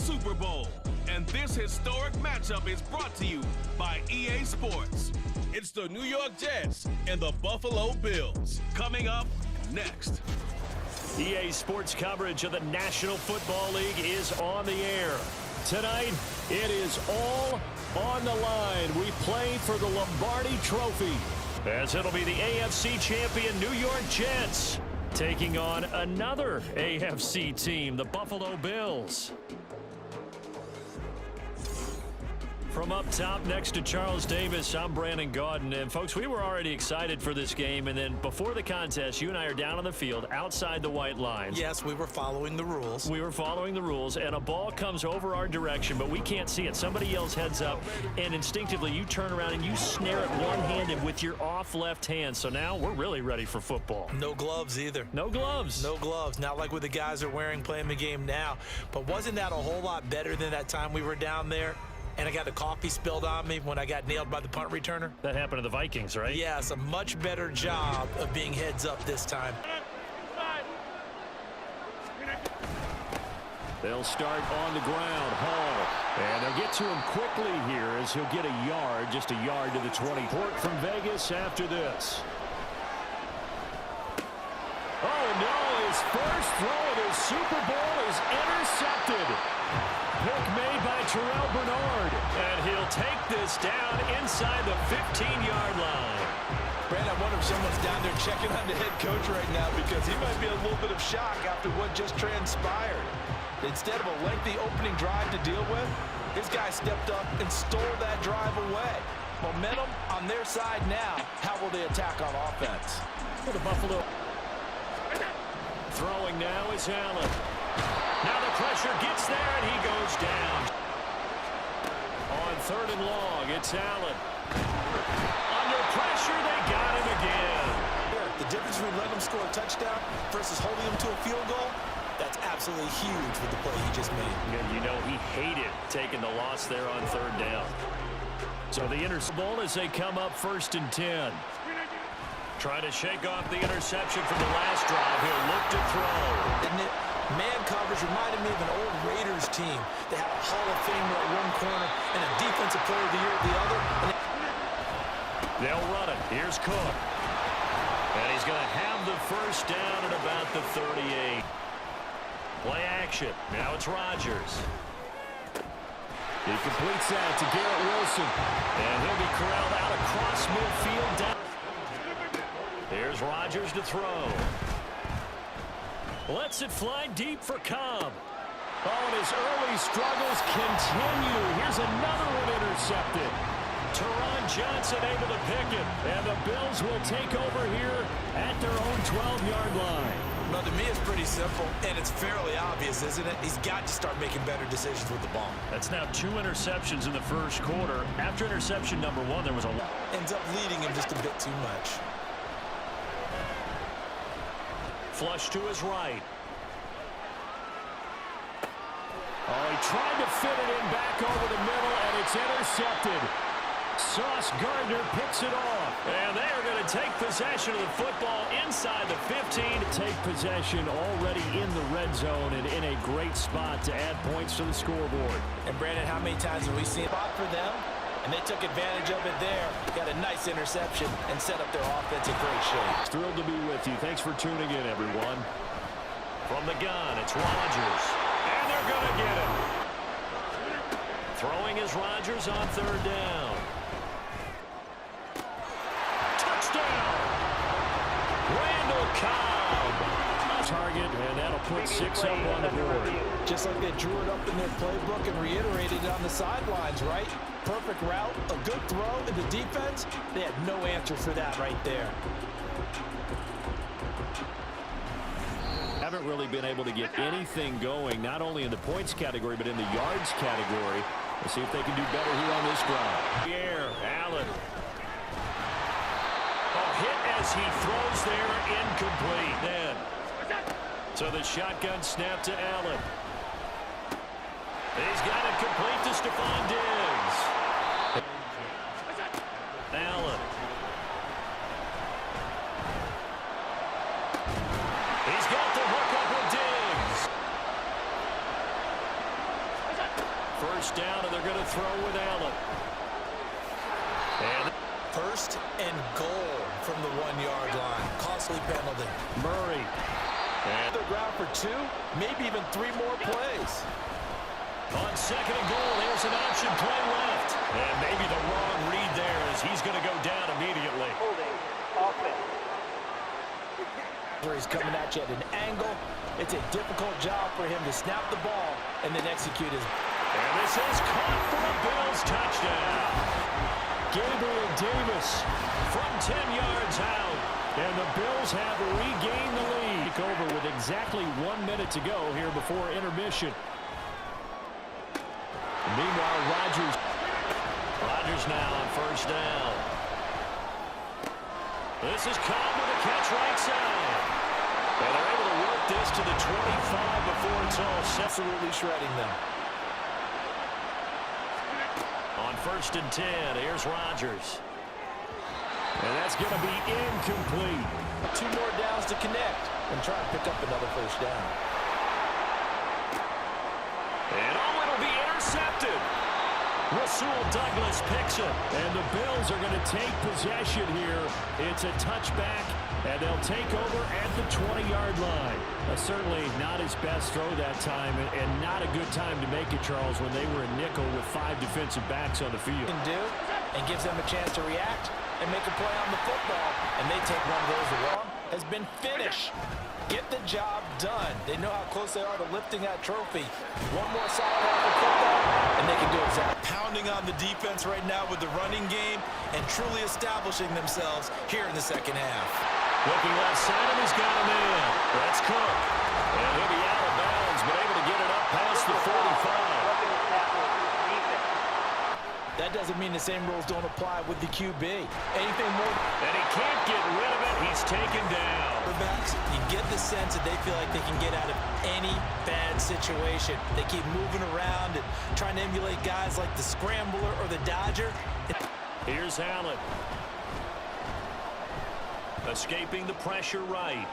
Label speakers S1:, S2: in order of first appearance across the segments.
S1: Super Bowl. And this historic matchup is brought to you by EA Sports. It's the New York Jets and the Buffalo Bills. Coming up next.
S2: EA Sports coverage of the National Football League is on the air. Tonight, it is all on the line. We play for the Lombardi Trophy, as it'll be the AFC champion New York Jets taking on another AFC team, the Buffalo Bills. From up top next to Charles Davis, I'm Brandon Gaudin. And folks, we were already excited for this game. And then before the contest, you and I are down on the field outside the white lines.
S3: Yes, we were following the rules.
S2: We were following the rules, and a ball comes over our direction, but we can't see it. Somebody yells heads up, and instinctively you turn around and you snare it one-handed with your off left hand. So now we're really ready for football.
S3: No gloves either.
S2: No gloves.
S3: No gloves. Not like what the guys are wearing playing the game now. But wasn't that a whole lot better than that time we were down there? And I got the coffee spilled on me when I got nailed by the punt returner?
S2: That happened to the Vikings, right?
S3: Yes, a much better job of being heads up this time.
S2: They'll start on the ground. Hall. And they'll get to him quickly here as he'll get a yard, just a yard to the 20. Port from Vegas after this. Oh, no. His first throw of the Super Bowl is intercepted. Pick made by Terrell Bernard, and he'll take this down inside the 15-yard line.
S4: Brandon, I wonder if someone's down there checking on the head coach right now because he might be a little bit of shock after what just transpired. Instead of a lengthy opening drive to deal with, his guy stepped up and stole that drive away. Momentum on their side now. How will they attack on offense?
S2: For the Buffalo. Throwing now is Allen. Now the pressure gets there, and he goes down. On 3rd and long, it's Allen. Under pressure, they got him again.
S4: The difference between letting him score a touchdown versus holding him to a field goal, that's absolutely huge with the play he just made.
S2: And you know he hated taking the loss there on 3rd down. So the interception as they come up 1st and 10. Trying to shake off the interception from the last drive. He'll look to throw.
S4: Isn't it? Man coverage reminded me of an old Raiders team. They had a Hall of Famer at one corner and a Defensive Player of the Year at the other.
S2: They'll run it. Here's Cook. And he's going to have the first down at about the 38. Play action. Now it's Rodgers. He completes that to Garrett Wilson. And he'll be corralled out across midfield. Down. Here's Rodgers to throw. Lets it fly deep for Cobb. Oh, and his early struggles continue. Here's another one intercepted. Teron Johnson able to pick it. And the Bills will take over here at their own 12-yard line.
S4: Well, to me, it's pretty simple, and it's fairly obvious, isn't it? He's got to start making better decisions with the ball.
S2: That's now 2 interceptions in the first quarter. After interception number 1, there was a...
S4: Ends up leading him just a bit too much.
S2: Flush to his right. Oh, he tried to fit it in back over the middle, and it's intercepted. Sauce Gardner picks it off. And they are going to take possession of the football inside the 15. Take possession already in the red zone and in a great spot to add points to the scoreboard.
S4: And, Brandon, how many times have we seen a spot for them? And they took advantage of it there. Got a nice interception and set up their offense in great shape.
S2: Thrilled to be with you. Thanks for tuning in, everyone. From the gun, it's Rodgers. And they're going to get him. Throwing is Rodgers on 3rd down. Touchdown! Randall Cobb. Target, and that'll put 6 up on the board.
S4: Just like they drew it up in their playbook and reiterated it on the sidelines, right? Perfect route, a good throw, and the defense, they had no answer for that right there.
S2: Haven't really been able to get anything going, not only in the points category, but in the yards category. Let's see if they can do better here on this drive. Here, Allen. A hit as he throws there, incomplete. Then, so the shotgun snap to Allen. He's got it complete to Stephon Diggs. Allen. He's got the hook up with Diggs. First down, and they're going to throw with Allen. And
S3: First and goal from the 1-yard line. Costly penalty.
S2: Murray. And
S3: The ground for 2, maybe even 3 more plays.
S2: on second and goal, there's an option play left. And maybe the wrong read there as he's going to go down immediately.
S5: Holding offense.
S3: He's coming at you at an angle. It's a difficult job for him to snap the ball and then execute his.
S2: And this is caught for a Bills touchdown. Gabriel Davis from 10 yards out. And the Bills have regained the lead. Over with exactly 1 minute to go here before intermission. Meanwhile, Rodgers now on first down. This is caught with a catch right side. And they're able to work this to the 25 before it's all absolutely shredding them. On first and 10, here's Rodgers. And that's going to be incomplete.
S3: 2 more downs to connect and try to pick up another first down.
S2: And it'll be intercepted. Rasul Douglas picks it. And the Bills are going to take possession here. It's a touchback, and they'll take over at the 20-yard line. Certainly not his best throw that time, and not a good time to make it, Charles, when they were in nickel with 5 defensive backs on the field.
S3: Can do and gives them a chance to react and make a play on the football. And they take one of those along. Has been finish. Get the job done. They know how close they are to lifting that trophy. One more solid half of football, and they can do exactly. Pounding on the defense right now with the running game and truly establishing themselves here in the second half.
S2: Looking left side, and he's got him in. That's Cook. And he'll be out of bounds, but able to get it up past the 45.
S3: That doesn't mean the same rules don't apply with the QB. Anything more.
S2: And he can't get rid of it. He's taken down.
S3: You get the sense that they feel like they can get out of any bad situation. They keep moving around and trying to emulate guys like the Scrambler or the Dodger.
S2: Here's Allen. Escaping the pressure right.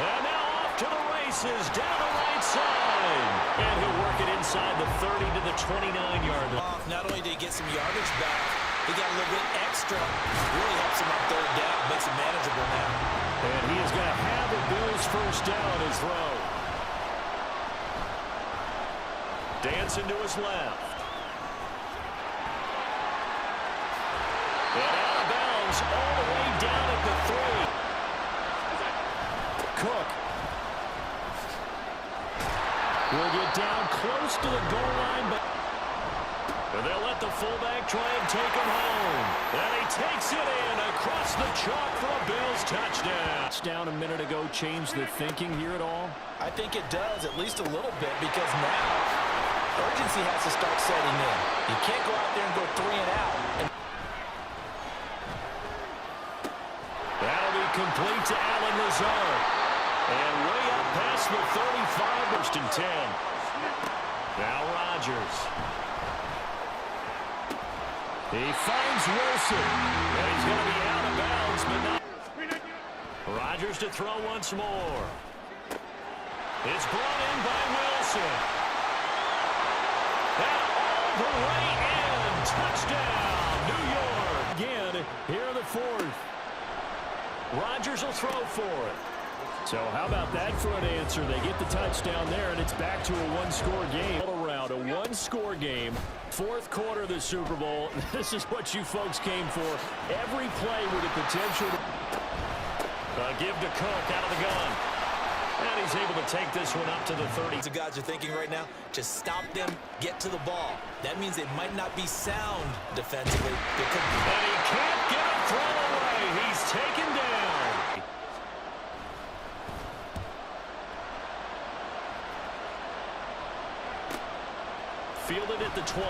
S2: And now off to the races, down the right side. And he'll work it inside the 30 to the 29-yard line.
S3: Not only did he get some yardage back, he got a little bit extra. Really helps him on third down, makes it manageable now.
S2: And he is going to have the Bills first down his throw. Dancing to his left. And out of bounds all the way down at the 3. Cook will get down close to the goal line, but they'll let the fullback try and take him home. And he takes it in across the chalk for a Bills touchdown. Touchdown a minute ago changed the thinking here at all?
S3: I think it does, at least a little bit, because now urgency has to start setting in. You can't go out there and go 3 and out.
S2: That'll be complete to Allen Lazard. And way up past the 35, first and 10. Now Rodgers. He finds Wilson. And he's going to be out of bounds, but not. Rodgers to throw once more. It's brought in by Wilson. And all the way in. Touchdown, New York. Again, here in the 4th. Rodgers will throw for it. So how about that for an answer? They get the touchdown there, and it's back to a one-score game. All around, a one-score game. 4th quarter of the Super Bowl. This is what you folks came for. Every play with the potential to give to Cook out of the gun. And he's able to take this one up to the 30.
S3: The guys are thinking right now, just stop them, get to the ball. That means they might not be sound defensively.
S2: And he can't get a throw away. He's taken down. Fielded at the 20.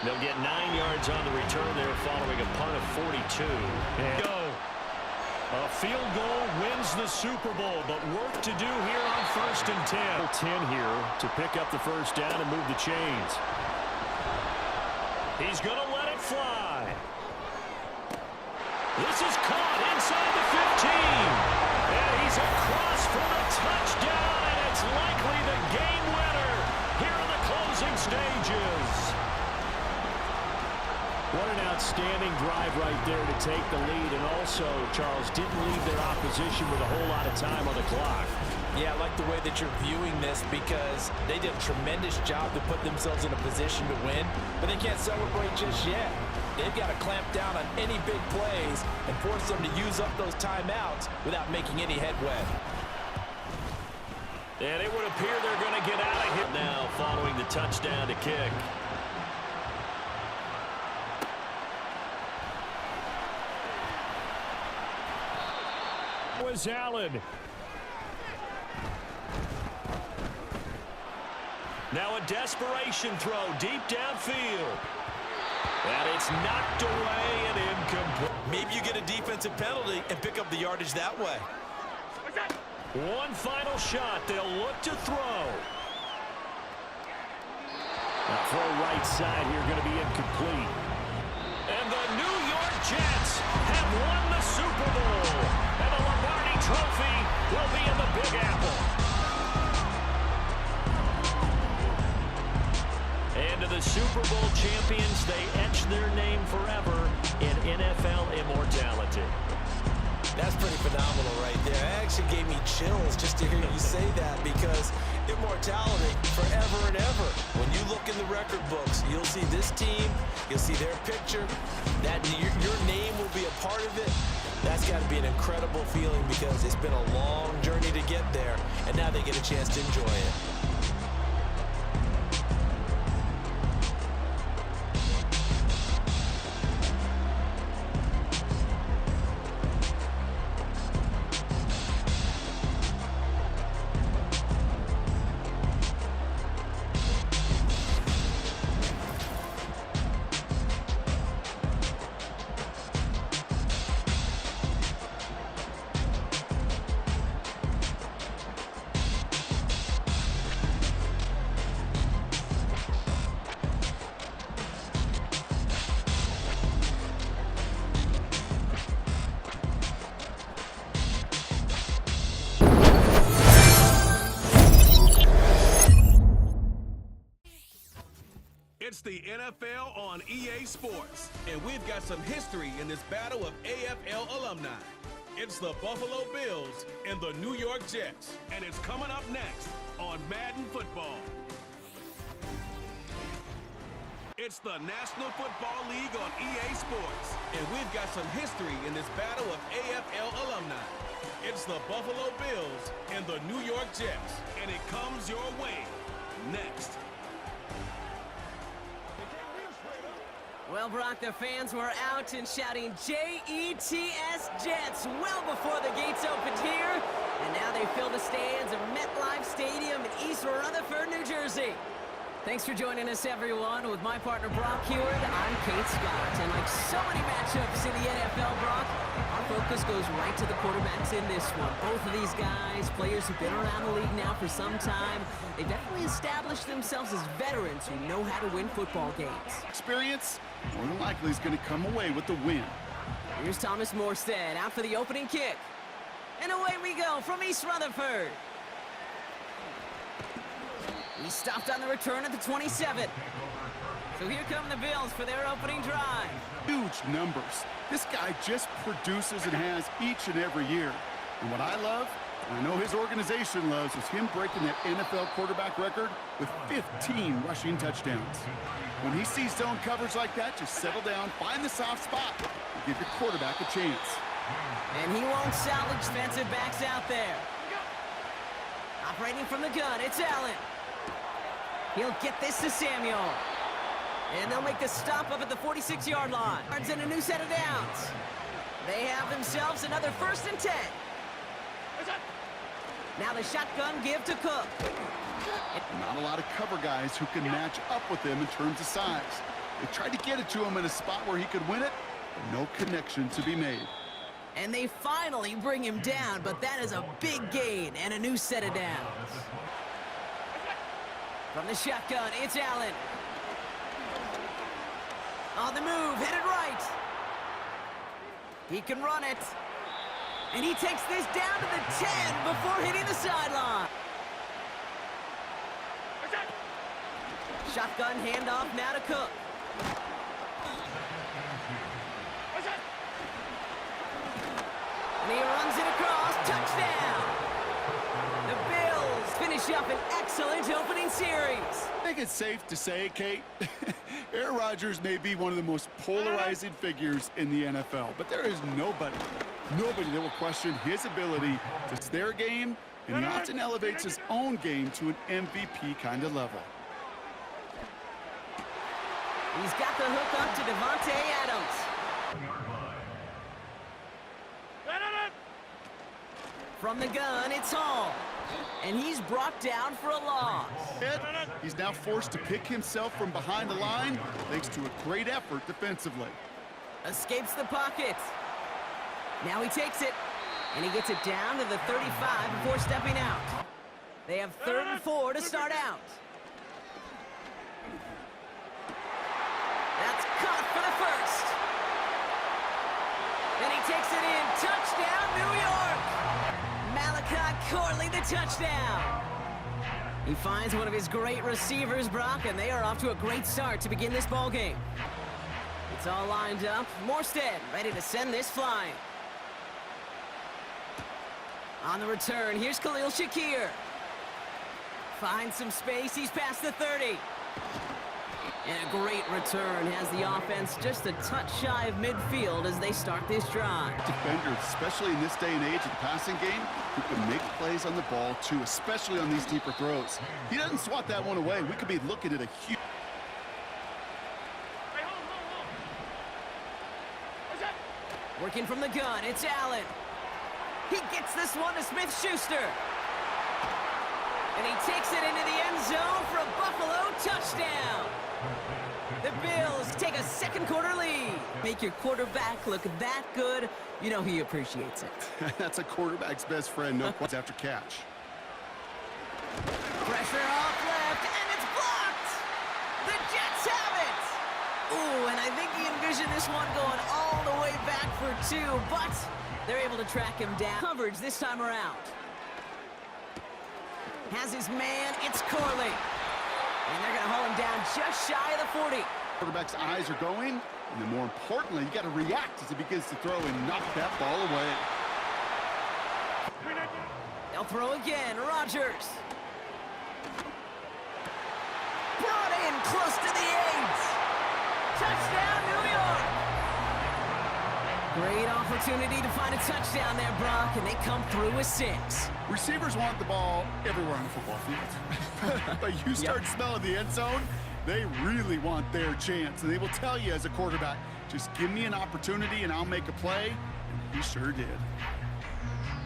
S2: They'll get 9 yards on the return there following a punt of 42. And go. A field goal wins the Super Bowl, but work to do here on first and 10. 10 here to pick up the first down and move the chains. He's going to let it fly. This is caught inside the 15. And he's across for the touchdown, and it's likely the game winner here in the close. What an outstanding drive right there to take the lead. And also, Charles, didn't leave their opposition with a whole lot of time on the clock.
S3: Yeah, I like the way that you're viewing this because they did a tremendous job to put themselves in a position to win, but they can't celebrate just yet. They've got to clamp down on any big plays and force them to use up those timeouts without making any headway.
S2: And it would appear they're going to get out of here now following the touchdown to kick. Was Allen. Now a desperation throw deep downfield. And it's knocked away and incomplete.
S4: Maybe you get a defensive penalty and pick up the yardage that way.
S2: One final shot. They'll look to throw. Now throw right side here going to be incomplete. And the New York Jets have won the Super Bowl. And the Lombardi Trophy will be in the Big Apple. And to the Super Bowl champions, they etch their name forever in NFL immortality.
S3: That's pretty phenomenal right there. It actually gave me chills just to hear you say that because immortality forever and ever. When you look in the record books, you'll see this team, you'll see their picture, that your name will be a part of it. That's got to be an incredible feeling because it's been a long journey to get there, and now they get a chance to enjoy it.
S1: It's the NFL on EA Sports, and we've got some history in this battle of AFL alumni. It's the Buffalo Bills and the New York Jets, and it's coming up next on Madden Football. It's the National Football League on EA Sports, and we've got some history in this battle of AFL alumni. It's the Buffalo Bills and the New York Jets, and it comes your way next.
S5: Well, Brock, the fans were out and shouting J-E-T-S Jets well before the gates opened here. And now they fill the stands of MetLife Stadium in East Rutherford, New Jersey. Thanks for joining us, everyone. With my partner, Brock Heward, I'm Kate Scott. And like so many matchups in the NFL, Brock, our focus goes right to the quarterbacks in this one. Both of these guys, players who've been around the league now for some time, they've definitely established themselves as veterans who know how to win football games.
S6: Experience, more than likely, is going to come away with the win.
S5: Here's Thomas Morstead out for the opening kick. And away we go from East Rutherford. He stopped on the return at the 27. So here come the Bills for their opening drive.
S6: Huge numbers. This guy just produces and has each and every year. And what I love, and I know his organization loves, is him breaking that NFL quarterback record with 15 rushing touchdowns. When he sees zone coverage like that, just settle down, find the soft spot, and give your quarterback a chance.
S5: And he won't salvage defensive backs out there. Operating from the gun, it's Allen. He'll get this to Samuel. And they'll make the stop up at the 46-yard line. And a new set of downs. They have themselves another 1st and 10. Now the shotgun give to Cook.
S6: Not a lot of cover guys who can match up with him in terms of size. They tried to get it to him in a spot where he could win it, but no connection to be made.
S5: And they finally bring him down, but that is a big gain and a new set of downs. From the shotgun, it's Allen. On the move, headed right. He can run it. And he takes this down to the 10 before hitting the sideline. Shotgun handoff now to Cook. he runs it across. Touchdown! The Bills finish up an excellent opening series.
S6: I think it's safe to say, Kate, Aaron Rodgers may be one of the most polarizing figures in the NFL, but there is nobody that will question his ability to their game, and he often elevates his own game to an MVP kind of level.
S5: He's got the hook up to Devontae Adams. From the gun, it's Hall. And he's brought down for a loss.
S6: He's now forced to pick himself from behind the line thanks to a great effort defensively.
S5: Escapes the pocket. Now he takes it. And he gets it down to the 35 before stepping out. They have 3rd and 4 to start out. That's caught for the first. Then he takes it in. Touchdown, New York! Malachi Corley, the touchdown. He finds one of his great receivers, Brock, and they are off to a great start to begin this ball game. It's all lined up. Morstead ready to send this flying. On the return, here's Khalil Shakir. Finds some space. He's past the 30. And a great return has the offense just a touch shy of midfield as they start this drive.
S6: Defenders, especially in this day and age of the passing game, who can make plays on the ball too, especially on these deeper throws. He doesn't swat that one away. We could be looking at a huge...
S5: Working from the gun, it's Allen. He gets this one to Smith-Schuster. And he takes it into the end zone for a Buffalo touchdown. The Bills take a second quarter lead. Make your quarterback look that good, you know he appreciates it.
S6: That's a quarterback's best friend, no points after catch.
S5: Pressure off left, and it's blocked! The Jets have it! Ooh, and I think he envisioned this one going all the way back for 2, but they're able to track him down. Coverage this time around. Has his man, it's Corley. And they're going to haul him down just shy of the 40.
S6: Quarterback's eyes are going, and then more importantly, you got to react as he begins to throw and knock that ball away.
S5: They'll throw again, Rodgers. Brought in close to the 8. Touchdown, New York. Great opportunity to find a touchdown there, Brock, and they come through with 6.
S6: Receivers want the ball everywhere on the football field. But you start smelling the end zone, they really want their chance. And they will tell you as a quarterback, just give me an opportunity and I'll make a play. And he sure did.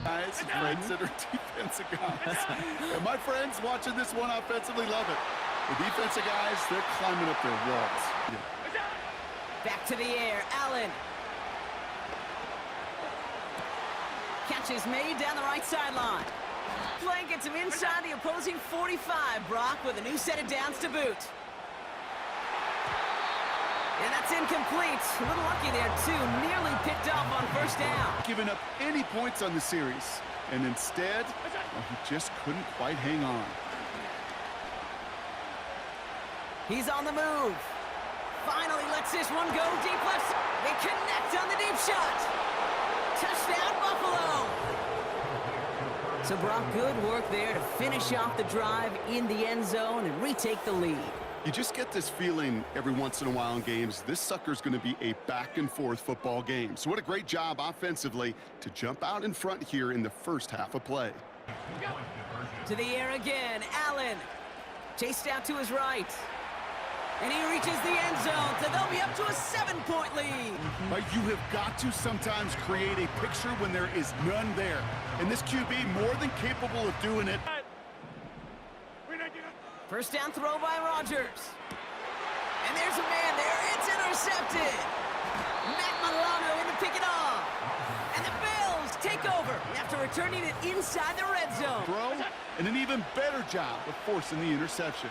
S6: Guys, friends that are defensive guys. And my friends watching this one offensively love it. The defensive guys, they're climbing up their walls. Yeah.
S5: Back to the air, Allen. Catch is made down the right sideline. Play gets him inside the opposing 45, Brock, with a new set of downs to boot. And that's incomplete. A little lucky there, too. Nearly picked off on first down.
S6: Giving up any points on the series. And instead, well, he just couldn't quite hang on.
S5: He's on the move. Finally lets this one go deep left. They connect on the deep shot. Touchdown, Buffalo. So Brock, good work there to finish off the drive in the end zone and retake the lead.
S6: You just get this feeling every once in a while in games, this sucker's going to be a back-and-forth football game. So what a great job offensively to jump out in front here in the first half of play.
S5: To the air again, Allen. Chased out to his right. And he reaches the end zone, so they'll be up to a 7-point lead.
S6: But you have got to sometimes create a picture when there is none there. And this QB more than capable of doing it.
S5: First down throw by Rodgers. And there's a man there. It's intercepted. Matt Milano in to pick it off. And the Bills take over after returning it inside the red zone.
S6: Throw, and an even better job of forcing the interception.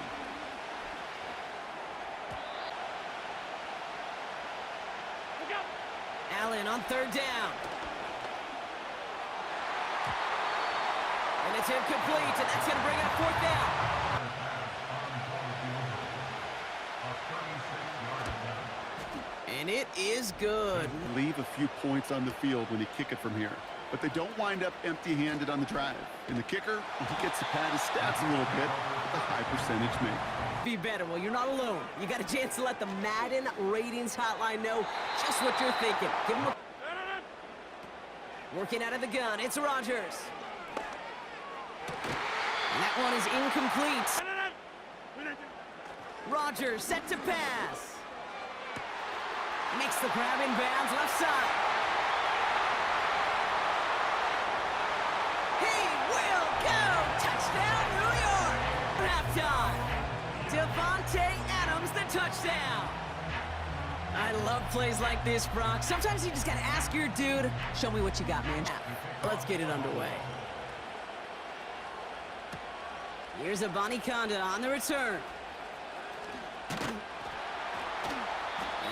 S5: Allen on third down. And it's incomplete, and that's going to bring up fourth down. And it is good.
S6: Leave a few points on the field when you kick it from here. but they don't wind up empty-handed on the drive. And the kicker, he gets to pad his stats a little bit with a high percentage make.
S5: Be better. Well, you're not alone. You got a chance to let the Madden Ratings Hotline know just what you're thinking. Give him a... Working out of the gun, it's Rodgers. And that one is incomplete. Rodgers set to pass. Makes the grab in bounds left side. He will go! Touchdown, New York! Halftime. Devontae Adams, the touchdown. I love plays like this, Brock. Sometimes you just gotta ask your dude, show me what you got, man. Let's get it underway. Here's a Conda on the return.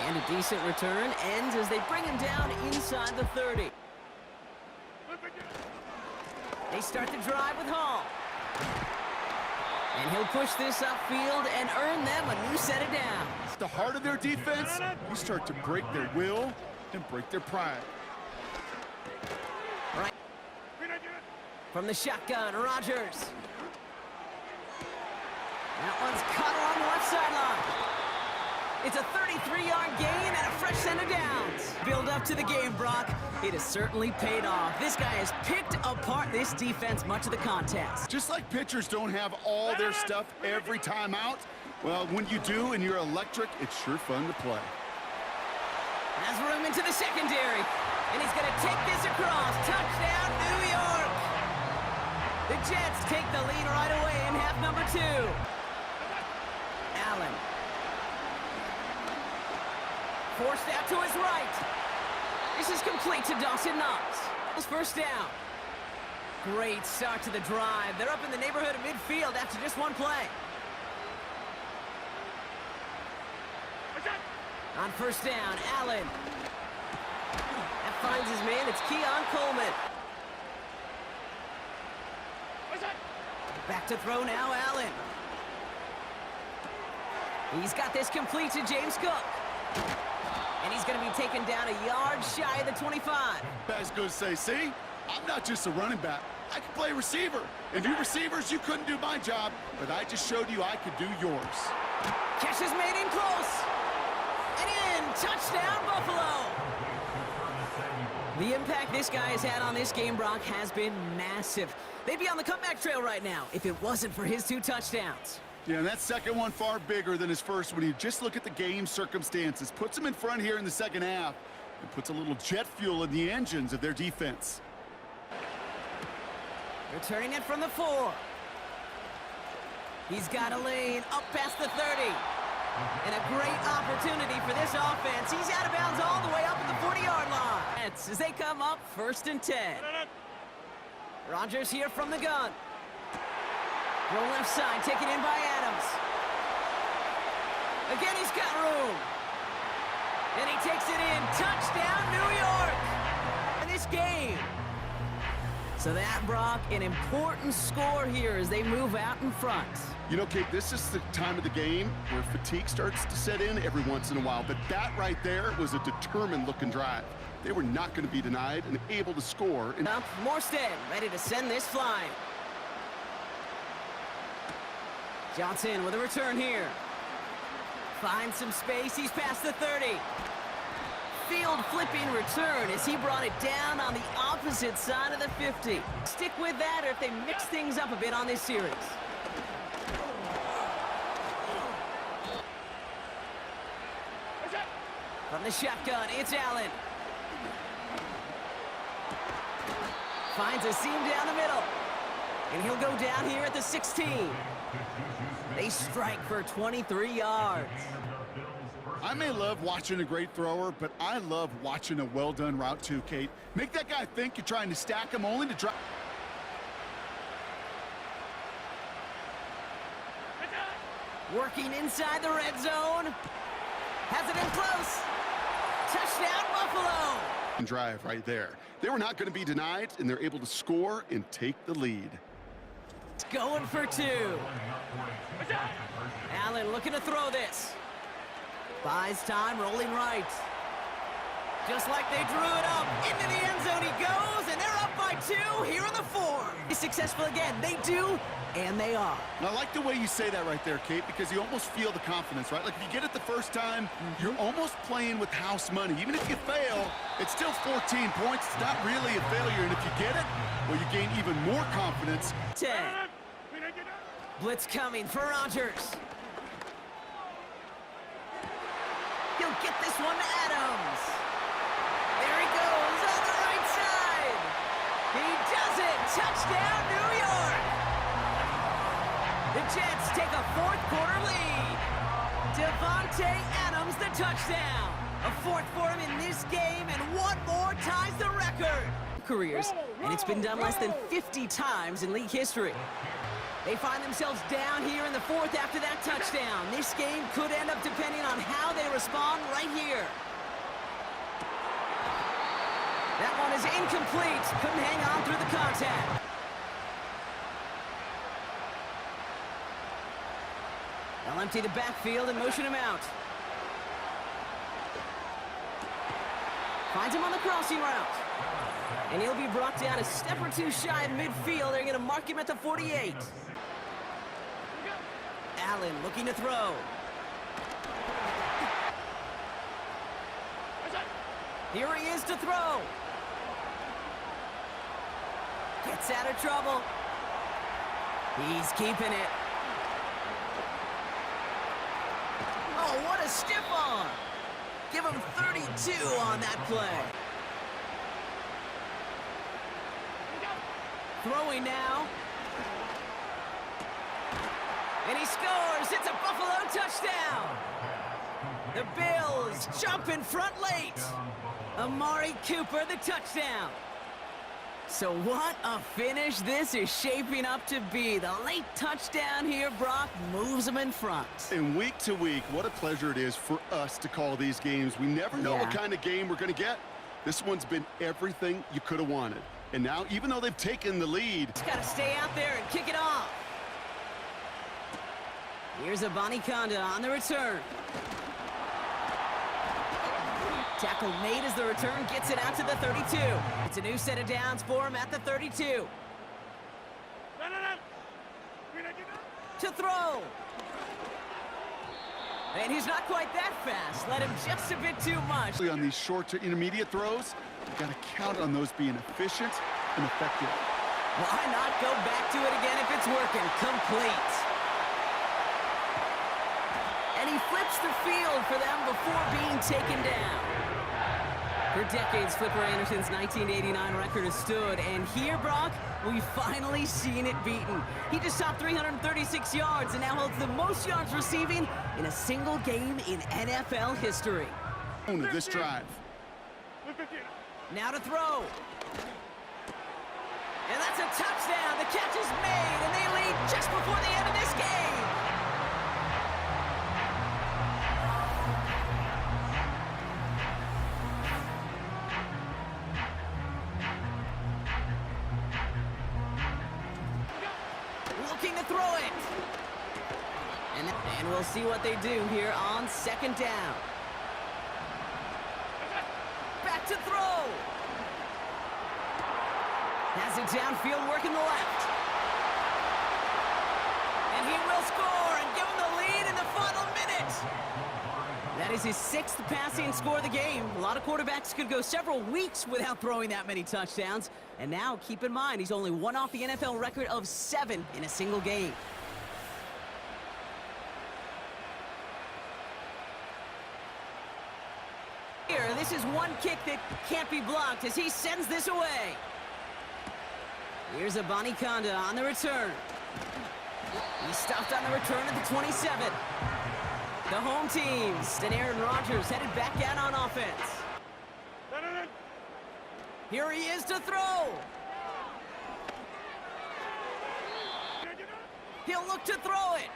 S5: And a decent return ends as they bring him down inside the 30. They start the drive with Hall. And he'll push this upfield and earn them a new set of downs.
S6: At the heart of their defense, you start to break their will and break their pride.
S5: Right. From the shotgun, Rodgers. That one's caught along the left sideline. It's a 33-yard gain and a fresh set of downs. Build up to the game, Brock. It has certainly paid off. This guy has picked apart this defense much of the contest.
S6: Just like pitchers don't have all their stuff every time out, well, when you do and you're electric, it's sure fun to play.
S5: Has room into the secondary. And he's going to take this across. Touchdown, New York. The Jets take the lead right away in half number 2. Allen. Forced out to his right. This is complete to Dawson Knox. First down. Great start to the drive. They're up in the neighborhood of midfield after just one play. On first down, Allen. That finds his man. It's Keon Coleman. Back to throw now, Allen. He's got this complete to James Cook. And he's going to be taken down a yard shy of the 25.
S6: Guy's going to say, see, I'm not just a running back. I can play receiver. And you receivers, you couldn't do my job, but I just showed you I could do yours.
S5: Catch is made in close. And in. Touchdown, Buffalo. The impact this guy has had on this game, Brock, has been massive. They'd be on the comeback trail right now if it wasn't for his 2 touchdowns.
S6: Yeah, and that second one far bigger than his first when you just look at the game circumstances. Puts him in front here in the second half and puts a little jet fuel in the engines of their defense.
S5: Returning it from the 4. He's got a lane up past the 30. And a great opportunity for this offense. He's out of bounds all the way up at the 40-yard line. As they come up 1st and 10. Rodgers here from the gun. Throw left side, taken in by Adams. Again, he's got room. And he takes it in. Touchdown, New York! In this game. So that, Brock, an important score here as they move out in front.
S6: You know, Kate, this is the time of the game where fatigue starts to set in every once in a while. But that right there was a determined-looking drive. They were not going to be denied and able to score.
S5: Up, Morstead, ready to send this flying. Johnson with a return here. Finds some space. He's past the 30. Field flipping return as he brought it down on the opposite side of the 50. Stick with that or if they mix things up a bit on this series. From the shotgun, it's Allen. Finds a seam down the middle. And he'll go down here at the 16. They strike for 23 yards.
S6: I may love watching a great thrower, but I love watching a well-done route too, Kate. Make that guy think you're trying to stack him only to drop.
S5: Working inside the red zone. Has it in close. Touchdown, Buffalo.
S6: Drive right there. They were not going to be denied, and they're able to score and take the lead.
S5: It's going for 2. Allen looking to throw this. Buys time, rolling right. Just like they drew it up. Into the end zone he goes, and they're up by 2 here in the 4th. Be successful again. They do, and they are.
S6: And I like the way you say that right there, Kate, because you almost feel the confidence, right? Like if you get it the first time, you're almost playing with house money. Even if you fail, it's still 14 points. It's not really a failure. And if you get it, well, you gain even more confidence.
S5: 10. Blitz coming for Rodgers. He'll get this one to Adams. There he goes on the right side. He does it. Touchdown, New York. The Jets take a 4th quarter lead. Devontae Adams, the touchdown. A 4th for him in this game, and 1 more ties the record. Careers, and it's been done less than 50 times in league history. They find themselves down here in the 4th after that touchdown. This game could end up depending on how they respond right here. That one is incomplete. Couldn't hang on through the contact. They'll empty the backfield and motion him out. Finds him on the crossing route. And he'll be brought down a step or 2 shy of midfield. They're going to mark him at the 48. Allen looking to throw. Here he is to throw. Gets out of trouble. He's keeping it. Oh, what a stiff arm. Give him 32 on that play. Throwing now. And he scores. It's a Buffalo touchdown. The Bills jump in front late. Amari Cooper, the touchdown. So what a finish this is shaping up to be. The late touchdown here, Brock, moves them in front.
S6: And week to week, what a pleasure it is for us to call these games. We never know what kind of game we're going to get. This one's been everything you could have wanted. And now, even though they've taken the lead,
S5: just got to stay out there and kick it off. Here's a Conda on the return. Tackle made as the return gets it out to the 32. It's a new set of downs for him at the 32. To throw. And he's not quite that fast. Let him just a bit too much.
S6: On these short to intermediate throws, you've got to count on those being efficient and effective.
S5: Why not go back to it again if it's working? Complete. And he flips the field for them before being taken down. For decades, Flipper Anderson's 1989 record has stood, and here, Brock, we've finally seen it beaten. He just topped 336 yards and now holds the most yards receiving in a single game in NFL history.
S6: This drive.
S5: Now to throw. And that's a touchdown. The catch is made, and they lead just before the end of this game. Looking to throw it. And we'll see what they do here on 2nd down. Back to throw. Has it downfield, working the left. And he will score and give him the lead in the final minute. That is his 6th passing score of the game. A lot of quarterbacks could go several weeks without throwing that many touchdowns. And now, keep in mind, he's only one off the NFL record of 7 in a single game. Here, this is one kick that can't be blocked as he sends this away. Here's a Conda on the return. He stopped on the return at the 27. The home teams and Aaron Rodgers headed back out on offense. Here he is to throw. He'll look to throw it.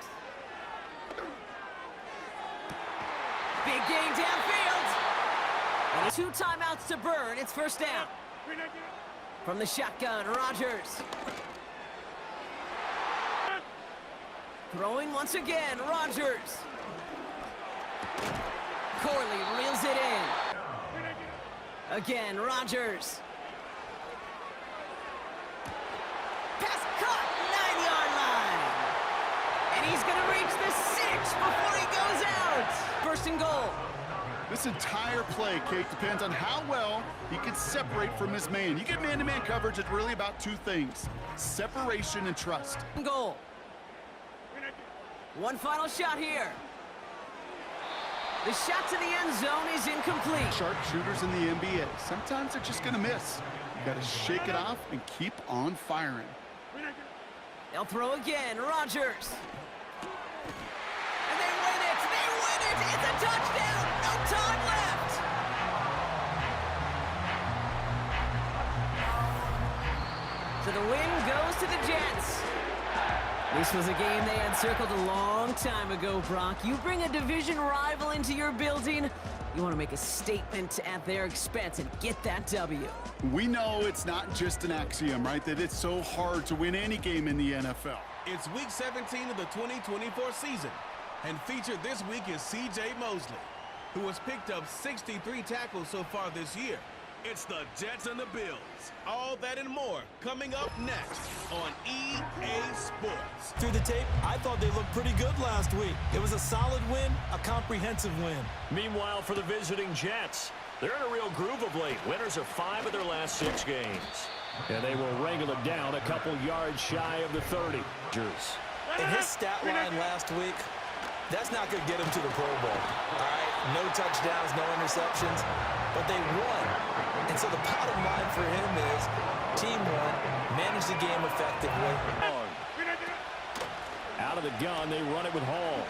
S5: Big game downfield. And 2 timeouts to burn. It's 1st down. From the shotgun, Rodgers. Throwing once again, Rodgers. Corley reels it in. Again, Rodgers. steps before he goes out. First and goal.
S6: This entire play, Kate, depends on how well he can separate from his man. You get man-to-man coverage, it's really about two things: separation and trust.
S5: Goal. One final shot here. The shot to the end zone is incomplete.
S6: Sharpshooters in the NBA, sometimes they're just gonna miss. You gotta shake it off and keep on firing.
S5: They'll throw again. Rodgers. And they win it! They win it! It's a touchdown! No time left! So the win goes to the Jets. This was a game they had circled a long time ago, Brock. You bring a division rival into your building, you want to make a statement at their expense and get that W.
S6: We know it's not just an axiom, right, that it's so hard to win any game in the NFL.
S1: It's week 17 of the 2024 season, and featured this week is C.J. Mosley, who has picked up 63 tackles so far this year. It's the Jets and the Bills. All that and more coming up next on EA Sports.
S4: Through the tape, I thought they looked pretty good last week. It was a solid win, a comprehensive win.
S2: Meanwhile, for the visiting Jets, they're in a real groove of late. Winners of 5 of their last 6 games. And they will wrangle it down a couple yards shy of the 30.
S4: In his stat line last week, that's not going to get him to the Pro Bowl. All right, no touchdowns, no interceptions, but they won. And so the bottom line for him is team won, managed the game effectively.
S2: Out of the gun, they run it with Hall.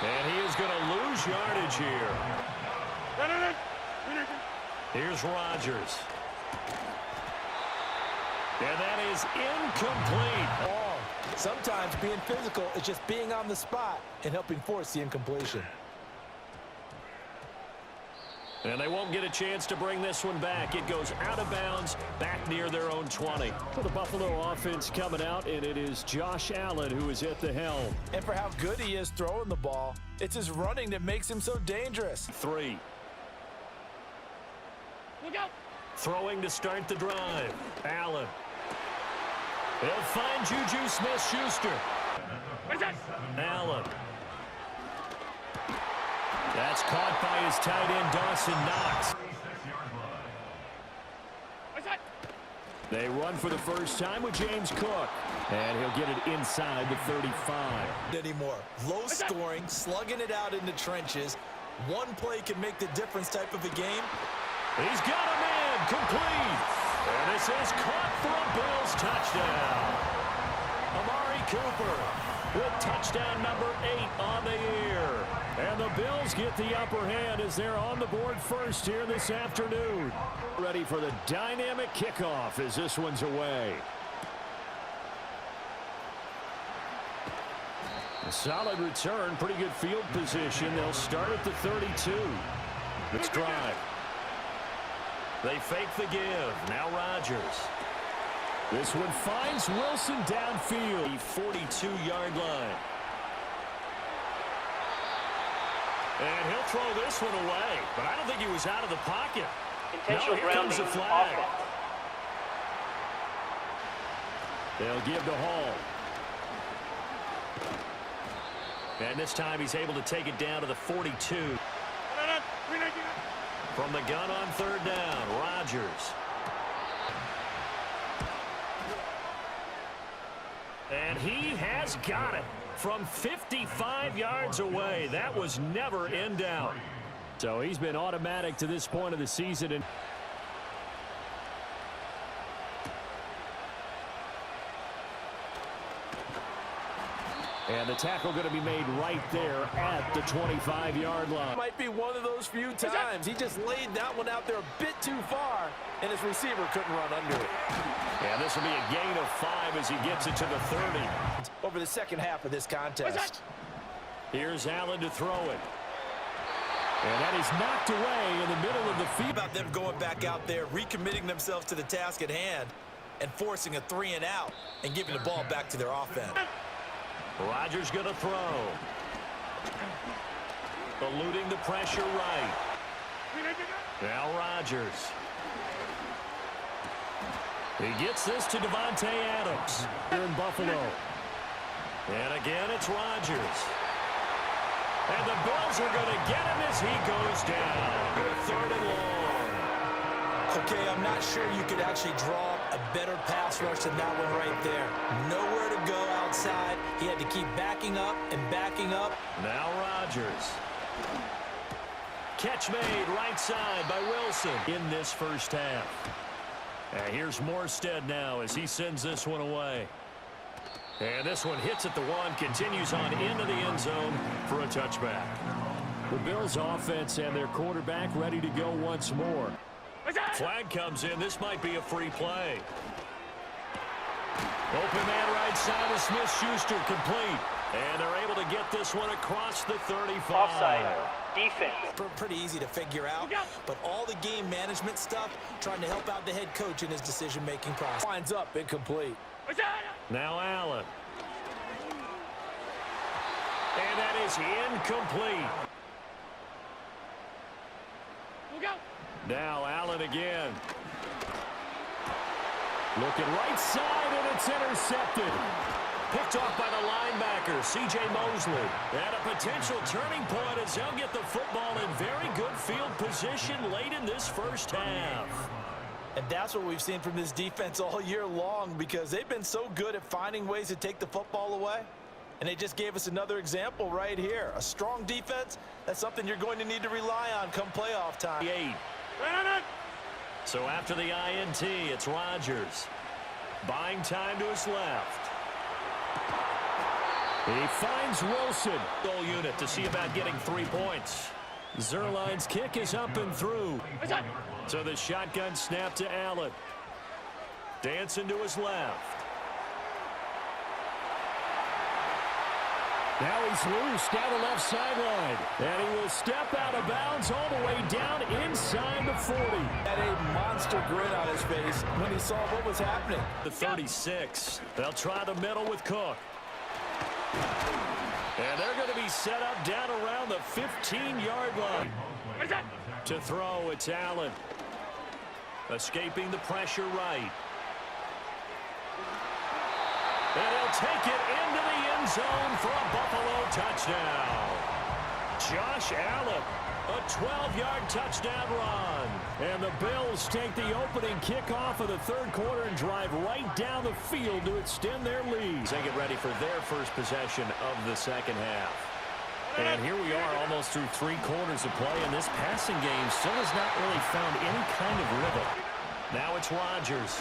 S2: And he is going to lose yardage here. Here's Rodgers. And that is incomplete.
S4: Sometimes being physical is just being on the spot and helping force the incompletion.
S2: And they won't get a chance to bring this one back. It goes out of bounds, back near their own 20. For the Buffalo offense coming out, and it is Josh Allen who is at the helm.
S4: And for how good he is throwing the ball, it's his running that makes him so dangerous.
S2: 3. Throwing to start the drive. Allen. They'll find Juju Smith-Schuster. Allen. That's caught by his tight end, Dawson Knox. They run for the first time with James Cook. And he'll get it inside the 35.
S4: Anymore. Low scoring, slugging it out in the trenches. One play can make the difference type of a game.
S2: He's got a man, complete. And this is caught for a Bills touchdown. Amari Cooper with touchdown number 8 on the year. And the Bills get the upper hand as they're on the board first here this afternoon. Ready for the dynamic kickoff as this one's away. A solid return, pretty good field position. They'll start at the 32. Let's drive. They fake the give. Now Rodgers. This one finds Wilson downfield. The 42-yard line. And he'll throw this one away. But I don't think he was out of the pocket. Now here comes the flag. They'll give to Hall. And this time he's able to take it down to the 42. From the gun on third down, Rodgers. And he has got it from 55 yards away. That was never in doubt. So he's been automatic to this point of the season. And the tackle going to be made right there at the 25-yard line.
S4: Might be one of those few times. He just laid that one out there a bit too far, and his receiver couldn't run under it.
S2: Yeah, this will be a gain of 5 as he gets it to the 30.
S4: Over the second half of this contest.
S2: Here's Allen to throw it. And that is knocked away in the middle of the field.
S4: About them going back out there, recommitting themselves to the task at hand, and forcing a 3-and-out, and giving the ball back to their offense.
S2: Rodgers going to throw. Eluding the pressure right. Now Rodgers. He gets this to Devontae Adams here in Buffalo. And again, it's Rodgers. And the Bills are going to get him as he goes down. 3rd and long.
S3: Okay, I'm not sure you could actually draw up a better pass rush than that one right there. Nowhere to go outside. He had to keep backing up and backing up.
S2: Now Rodgers. Catch made right side by Wilson in this first half. And here's Morstead now as he sends this one away. And this one hits at the 1, continues on into the end zone for a touchback. The Bills offense and their quarterback ready to go once more. Flag comes in. This might be a free play. Open man right side of Smith-Schuster complete. And they're able to get this one across the 35.
S7: Offside. Defense.
S3: Pretty easy to figure out, but all the game management stuff trying to help out the head coach in his decision-making process. Winds up incomplete.
S2: Now Allen. And that is incomplete. Now Allen again. Looking right side, and it's intercepted. Picked off by the linebacker, C.J. Mosley. And a potential turning point as they'll get the football in very good field position late in this first half.
S3: And that's what we've seen from this defense all year long, because they've been so good at finding ways to take the football away. And they just gave us another example right here. A strong defense, that's something you're going to need to rely on come playoff time.
S2: 8. So after the INT, it's Rodgers. Buying time to his left. He finds Wilson. Goal unit to see about getting 3 points. Zerline's kick is up and through. So the shotgun snap to Allen. Dancing to his left. Now he's loose down the left sideline. And he will step out of bounds all the way down inside the 40.
S3: Had a monster grin on his face when he saw what was happening.
S2: The 36. They'll try the middle with Cook. And they're going to be set up down around the 15-yard line. To throw, it's Allen. Escaping the pressure right. And he'll take it into the end zone for a Buffalo touchdown. Josh Allen, a 12-yard touchdown run. And the Bills take the opening kickoff of the third quarter and drive right down the field to extend their lead. They get ready for their first possession of the second half. And here we are almost through 3 quarters of play, and this passing game still has not really found any kind of rhythm. Now it's Rodgers.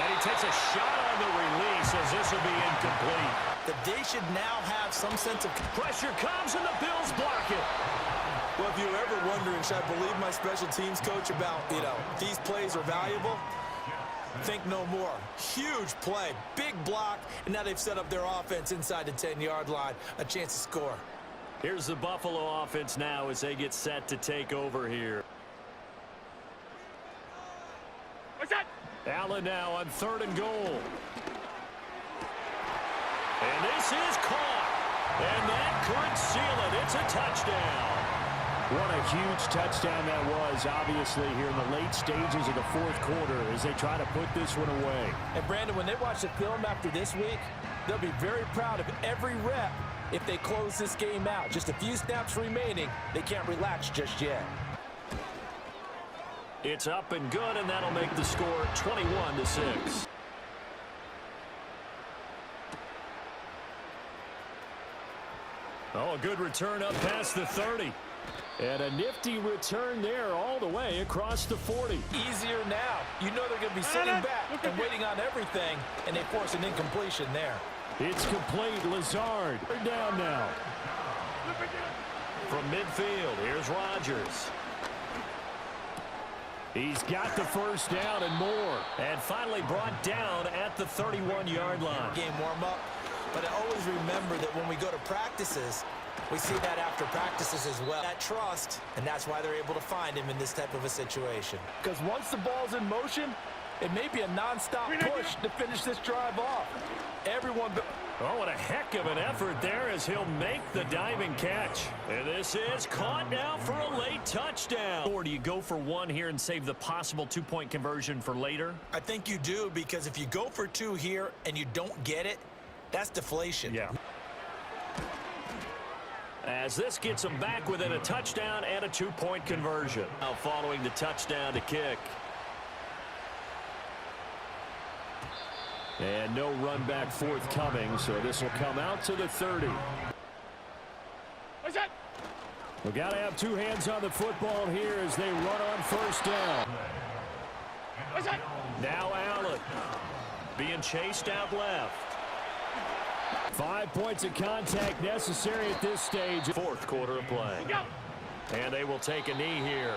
S2: And he takes a shot on the release as this will be incomplete.
S3: They should now have some sense of
S2: Pressure comes and the Bills block it.
S3: Well, if you're ever wondering, should I believe my special teams coach about, these plays are valuable? Think no more. Huge play, big block, and now they've set up their offense inside the 10-yard line. A chance to score.
S2: Here's the Buffalo offense now as they get set to take over here. Allen now on 3rd and goal. And this is caught. And that could seal it. It's a touchdown. What a huge touchdown that was, obviously, here in the late stages of the fourth quarter as they try to put this one away.
S3: And, Brandon, when they watch the film after this week, they'll be very proud of every rep if they close this game out. Just a few snaps remaining. They can't relax just yet.
S2: It's up and good, and that'll make the score 21-6. Oh, a good return up past the 30. And a nifty return there all the way across the 40.
S3: Easier now. You know they're going to be sitting back and waiting on everything, and they force an incompletion there.
S2: It's complete. Lazard. They're down now. From midfield, here's Rodgers. He's got the first down and more. And finally brought down at the 31-yard line.
S3: Game warm-up. But I always remember that when we go to practices, we see that after practices as well. That trust, and that's why they're able to find him in this type of a situation. Because once the ball's in motion, it may be a nonstop push to finish this drive off. Everyone...
S2: Oh, what a heck of an effort there as he'll make the diving catch. And this is caught now for a late touchdown. Or do you go for one here and save the possible 2-point conversion for later?
S3: I think you do, because if you go for 2 here and you don't get it, that's deflation.
S2: Yeah. As this gets them back within a touchdown and a 2-point conversion. Now following the touchdown to kick. And no run back forthcoming, so this will come out to the 30.
S7: What's that?
S2: We've got to have two hands on the football here as they run on first down.
S7: What's that?
S2: Now Allen being chased out left. 5 points of contact necessary at this stage. Fourth quarter of play.
S7: Go.
S2: And they will take a knee here.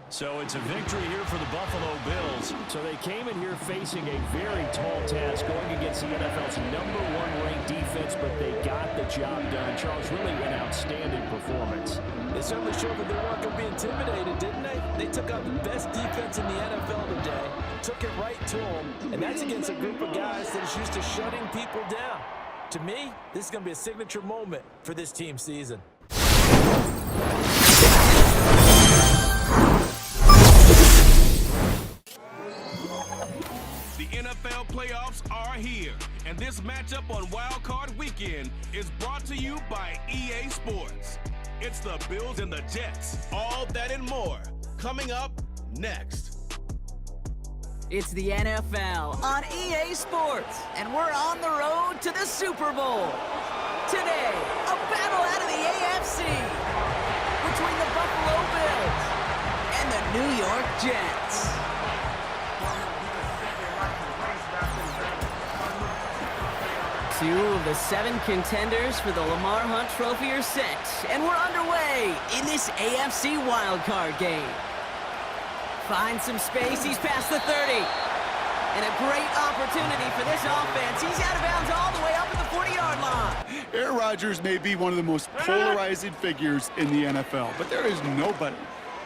S2: So it's a victory here for the Buffalo Bills. So they came in here facing a very tall task, going against the NFL's #1 ranked defense, but they got the job done. Charles, really an outstanding performance.
S3: They certainly showed that they weren't going to be intimidated, didn't they? They took out the best defense in the NFL today, took it right to them, and that's against a group of guys that is used to shutting people down. To me, this is going to be a signature moment for this team season.
S1: The NFL playoffs are here, and this matchup on Wild Card Weekend is brought to you by EA Sports. It's the Bills and the Jets, all that and more, coming up next.
S5: It's the NFL on EA Sports, and we're on the road to the Super Bowl. Today, a battle out of the AFC between the Buffalo Bills and the New York Jets. Two of the 7 contenders for the Lamar Hunt Trophy are set, and we're underway in this AFC wildcard game. Finds some space, he's past the 30. And a great opportunity for this offense. He's out of bounds all the way up at the 40-yard line.
S6: Aaron Rodgers may be one of the most polarizing figures in the NFL, but there is nobody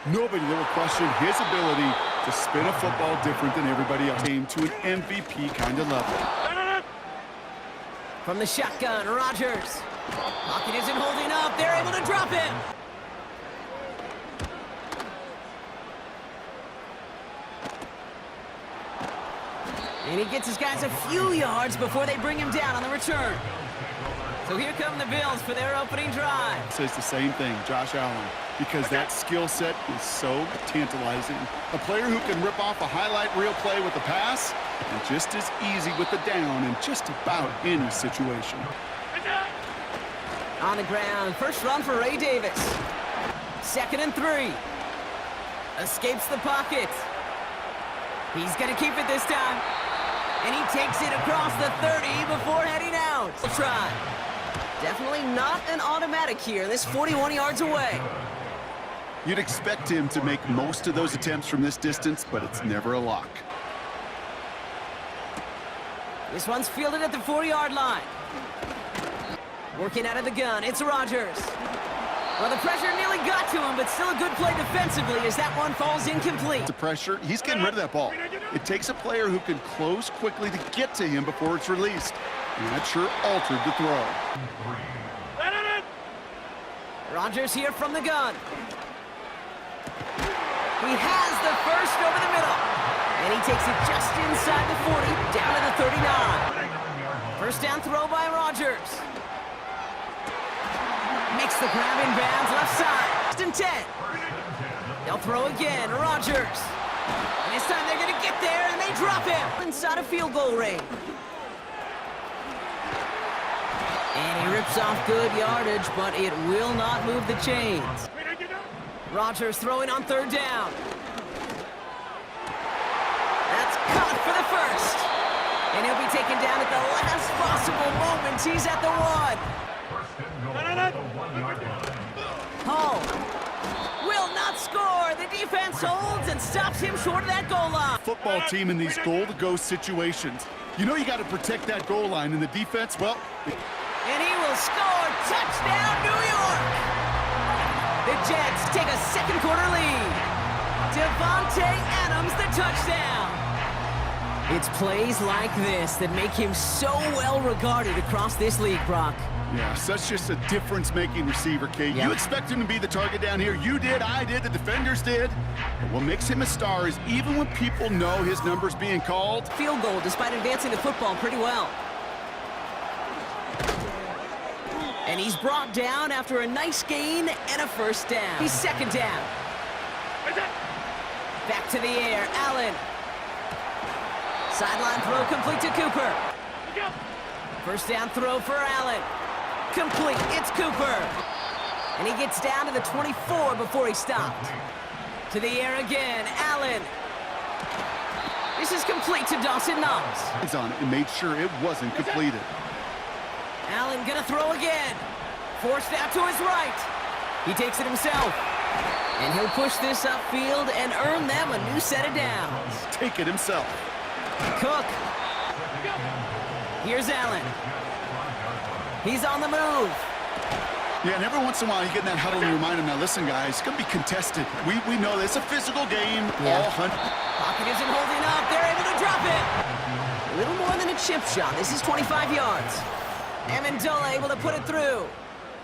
S6: that will question his ability to spin a football different than everybody else. Came to an MVP kind of level.
S5: From the shotgun, Rodgers. Pocket isn't holding up. They're able to drop him. And he gets his guys a few yards before they bring him down on the return. So here come the Bills for their opening drive.
S6: Says the same thing, Josh Allen, because that skill set is so tantalizing. A player who can rip off a highlight reel play with a pass, and just as easy with the down in just about any situation.
S5: On the ground, first run for Ray Davis. 2nd and 3. Escapes the pocket. He's going to keep it this time. And he takes it across the 30 before heading out. We'll try. Definitely not an automatic here. This 41 yards away.
S6: You'd expect him to make most of those attempts from this distance, but it's never a lock.
S5: This one's fielded at the 40-yard line. Working out of the gun, it's Rodgers. Well, the pressure nearly got to him, but still a good play defensively as that one falls incomplete.
S6: The pressure, he's getting rid of that ball. It takes a player who can close quickly to get to him before it's released. And that sure altered the throw.
S5: Rodgers here from the gun. He has the first over the middle. And he takes it just inside the 40, down to the 39. First down throw by Rodgers. Makes the grab in bounds left side. First and 10. They'll throw again, Rodgers. And this time they're going to get there, and they drop him inside a field goal range. And he rips off good yardage, but it will not move the chains. Rodgers throwing on 3rd down. That's caught for the first. And he'll be taken down at the last possible moment. He's at the 1. Hall will not score. The defense holds and stops him short of that goal line.
S6: Football team in these goal-to-go situations. You know you got to protect that goal line, and the defense, well...
S5: And he will score. Touchdown, New York. The Jets take a 2nd quarter lead. Devontae Adams, the touchdown. It's plays like this that make him so well regarded across this league, Brock.
S6: Yeah, such just a difference-making receiver, Kate.
S5: Yep.
S6: You expect him to be the target down here. You did, I did, the defenders did. But what makes him a star is even when people know his number's being called.
S5: Field goal despite advancing the football pretty well. And he's brought down after a nice gain and a first down. He's second down. Back to the air, Allen. Sideline throw complete to Cooper. First down throw for Allen. Complete, it's Cooper. And he gets down to the 24 before he stopped. To the air again, Allen. This is complete to Dawson Knox.
S6: He's on it and made sure it wasn't completed.
S5: Allen gonna throw again. Forced out to his right. He takes it himself. And he'll push this upfield and earn them a new set of downs.
S6: Take it himself.
S5: Cook. Here's Allen. He's on the move.
S6: Yeah, and every once in a while you get in that huddle and you remind him, now listen guys, it's going to be contested. We know that it's a physical game.
S5: Yeah.
S6: All hunt.
S5: Pocket isn't holding up. They're able to drop it. A little more than a chip shot. This is 25 yards. Amendola able to put it through.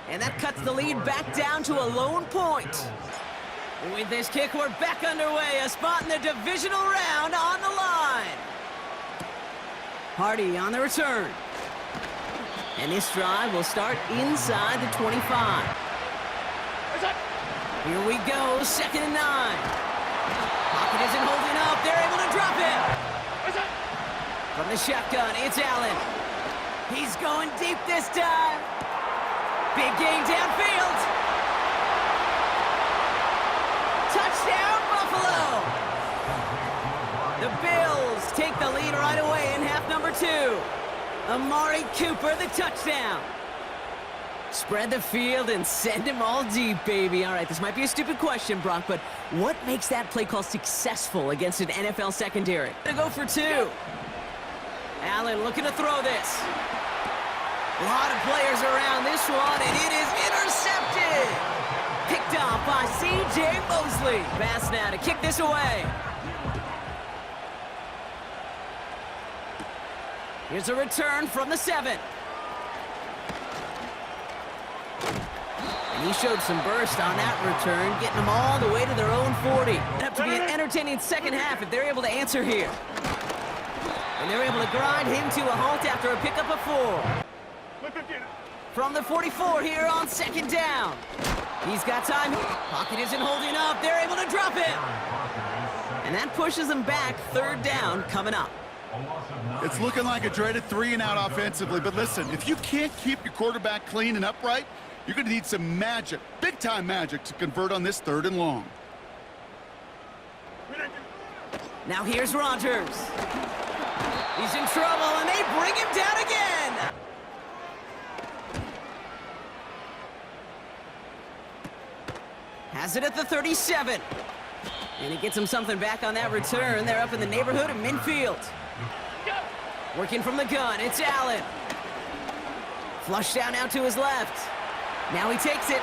S5: And that cuts the lead back down to a lone point. With this kick, we're back underway. A spot in the divisional round on the line. Hardy on the return. And this drive will start inside the 25. Here we go, 2nd and 9. Pocket isn't holding up. They're able to drop it. From the shotgun, it's Allen. He's going deep this time. Big gain downfield. Touchdown, Buffalo. The Bills take the lead right away in half number 2. Amari Cooper, the touchdown. Spread the field and send him all deep, baby. All right, this might be a stupid question, Brock, but what makes that play call successful against an NFL secondary? Gonna go for 2. Allen looking to throw this. A lot of players around this one, and it is intercepted. Picked off by C.J. Mosley. Pass now to kick this away. Here's a return from the 7. And he showed some burst on that return, getting them all the way to their own 40. It'll have to be an entertaining second half if they're able to answer here. And they're able to grind him to a halt after a pickup of 4. From the 44 here on 2nd down. He's got time. Pocket isn't holding up. They're able to drop it. And that pushes them back. 3rd down coming up.
S6: It's looking like a dreaded 3-and-out offensively, but listen, if you can't keep your quarterback clean and upright, you're going to need some magic, big-time magic, to convert on this 3rd and long.
S5: Now here's Rodgers. He's in trouble, and they bring him down again. Has it at the 37. And he gets him something back on that return. They're up in the neighborhood of midfield. Working from the gun, it's Allen. Flush down out to his left. Now he takes it.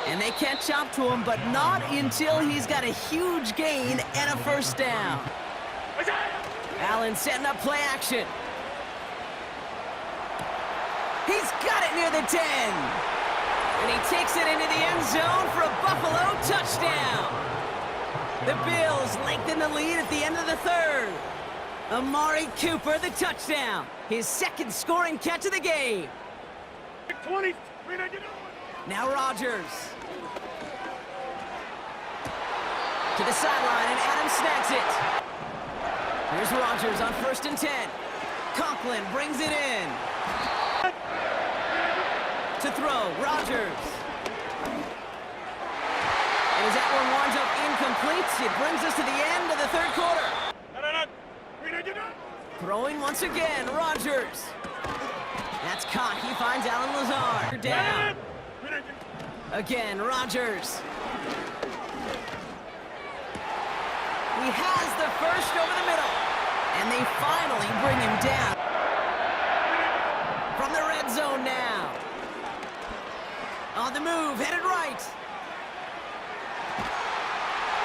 S5: And they catch up to him, but not until he's got a huge gain and a first down. Allen setting up play action. He's got it near the 10. And he takes it into the end zone for a Buffalo touchdown. The Bills lengthen the lead at the end of the 3rd. Amari Cooper, the touchdown. His 2nd scoring catch of the game.
S7: 20.
S5: Now Rodgers. To the sideline, and Adams snags it. Here's Rodgers on 1st and 10. Conklin brings it in. To throw, Rodgers. And as that one winds up incomplete, it brings us to the end of the 3rd quarter. Throwing once again, Rodgers. That's caught. He finds Alan Lazard. Down. Again, Rodgers. He has the first over the middle. And they finally bring him down. From the red zone now. On the move, headed right.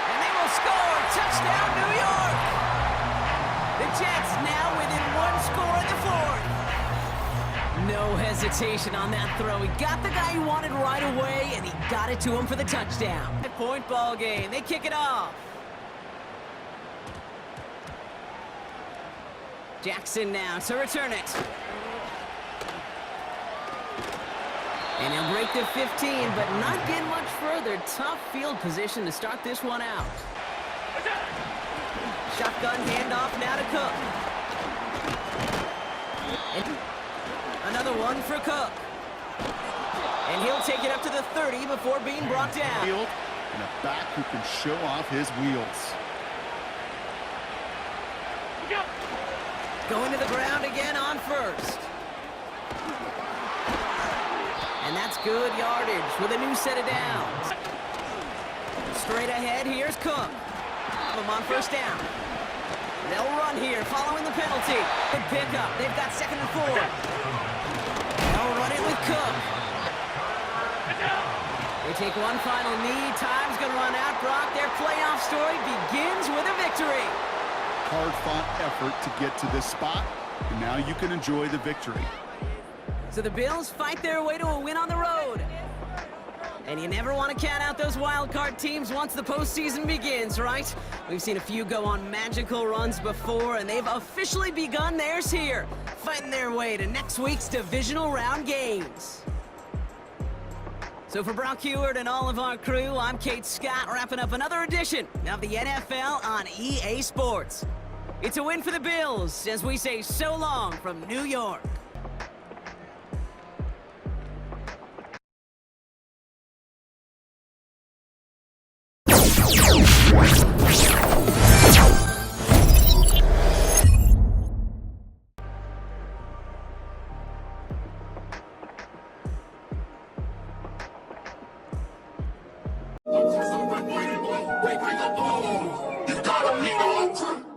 S5: And they will score. Touchdown, New York. The Jets now within 1 score in the 4th. No hesitation on that throw. He got the guy he wanted right away, and he got it to him for the touchdown. 5-point ball game. They kick it off. Jackson now to return it. And he'll break the 15, but not get much further. Tough field position to start this one out. Shotgun handoff now to Cook. And another one for Cook. And he'll take it up to the 30 before being brought down.
S6: Field and a back who can show off his wheels.
S5: Going to the ground again on first. And that's good yardage with a new set of downs. Straight ahead, here's Cook. Them on first down. They'll run here following the penalty. Good pickup. They've got 2nd and 4. They'll run it with Cook. They take one final knee. Time's going to run out. Brock, their playoff story begins with a victory.
S6: Hard-fought effort to get to this spot, and now you can enjoy the victory.
S5: So the Bills fight their way to a win on the road. And you never want to count out those wild card teams once the postseason begins, right? We've seen a few go on magical runs before, and they've officially begun theirs here, fighting their way to next week's divisional round games. So for Brock Heward and all of our crew, I'm Kate Scott, wrapping up another edition of the NFL on EA Sports. It's a win for the Bills as we say so long from New York.
S7: We bring the ball. You gotta be the